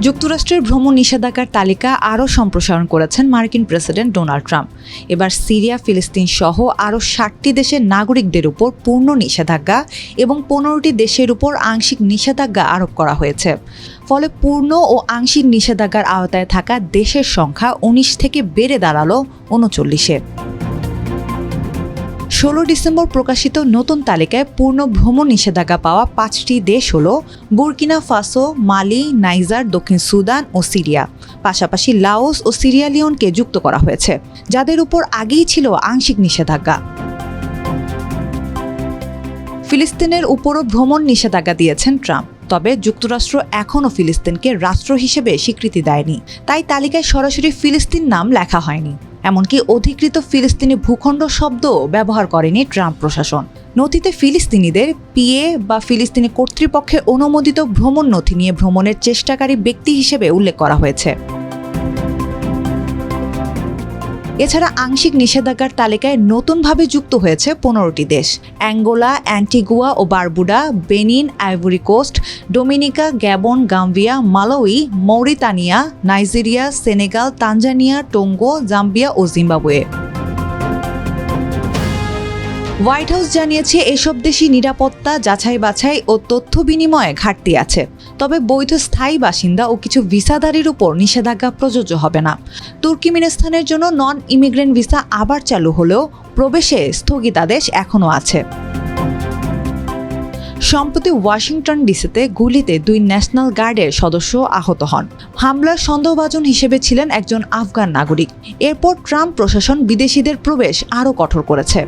যুক্তরাষ্ট্রের ভ্রমণ নিষেধাজ্ঞার তালিকা আরও সম্প্রসারণ করেছেন মার্কিন প্রেসিডেন্ট ডোনাল্ড ট্রাম্প। এবার সিরিয়া, ফিলিস্তিন সহ আরও ৬০টি দেশের নাগরিকদের উপর পূর্ণ নিষেধাজ্ঞা এবং ১৫টি দেশের উপর আংশিক নিষেধাজ্ঞা আরোপ করা হয়েছে। ফলে পূর্ণ ও আংশিক নিষেধাজ্ঞার আওতায় থাকা দেশের সংখ্যা ১৯ থেকে বেড়ে দাঁড়ালো ৩৯-এ। ১৬ ডিসেম্বর প্রকাশিত নতুন তালিকায় পূর্ণ ভ্রমণ নিষেধাজ্ঞা পাওয়া ৫টি দেশ হল বুর্কিনা ফাসো, মালি, নাইজার, দক্ষিণ সুদান ও সিরিয়া। পাশাপাশি লাওস ও সিরিয়া লিওনকে যুক্ত করা হয়েছে, যাদের উপর আগেই ছিল আংশিক নিষেধাজ্ঞা। ফিলিস্তিনের উপরও ভ্রমণ নিষেধাজ্ঞা দিয়েছেন ট্রাম্প। তবে যুক্তরাষ্ট্র এখনও ফিলিস্তিনকে রাষ্ট্র হিসেবে স্বীকৃতি দেয়নি, তাই তালিকায় সরাসরি ফিলিস্তিন নাম লেখা হয়নি। এমনকি অধিকৃত ফিলিস্তিনি ভূখণ্ড শব্দ ব্যবহার করেনি ট্রাম্প প্রশাসন। নথিতে ফিলিস্তিনিদের পিএ বা ফিলিস্তিনি কর্তৃপক্ষের অনুমোদিত ভ্রমণ নথি নিয়ে ভ্রমণের চেষ্টাকারী ব্যক্তি হিসেবে উল্লেখ করা হয়েছে। এছাড়া আংশিক নিষেধাজ্ঞার তালিকায় নতুনভাবে যুক্ত হয়েছে ১৫টি দেশ: অ্যাঙ্গোলা, অ্যান্টিগুয়া ও Barbuda, Benin, Ivory Coast, Dominica, Gabon, Gambia, Malawi, Mauritania, Nigeria, Senegal, Tanzania, Togo, Zambia ও জিম্বাবুয়ে। হোয়াইট হাউস জানিয়েছে এসব দেশই নিরাপত্তা, যাচাই বাছাই ও তথ্য বিনিময়ে ঘাটতি আছে। তবে বৈধ স্থায়ী বাসিন্দা ও কিছু ভিসাধারীর উপর নিষেধাজ্ঞা প্রযোজ্য হবে না। তুর্কমেনিস্তানের জন্য নন ইমিগ্রেন্ট ভিসা আবার চালু হলেও প্রবেশে স্থগিতাদেশ এখনও আছে। সম্প্রতি ওয়াশিংটন ডিসিতে গুলিতে ২ ন্যাশনাল গার্ডের সদস্য আহত হন। হামলার সন্দেহভাজন হিসেবে ছিলেন একজন আফগান নাগরিক। এরপর ট্রাম্প প্রশাসন বিদেশিদের প্রবেশ আরও কঠোর করেছে।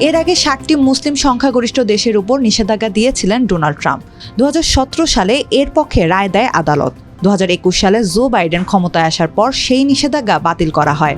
এর আগে ৬০টি মুসলিম সংখ্যাগরিষ্ঠ দেশের উপর নিষেধাজ্ঞা দিয়েছিলেন ডোনাল্ড ট্রাম্প। ২০১৭ সালে এর পক্ষে রায় দেয় আদালত। ২০২১ সালে জো বাইডেন ক্ষমতায় আসার পর সেই নিষেধাজ্ঞা বাতিল করা হয়।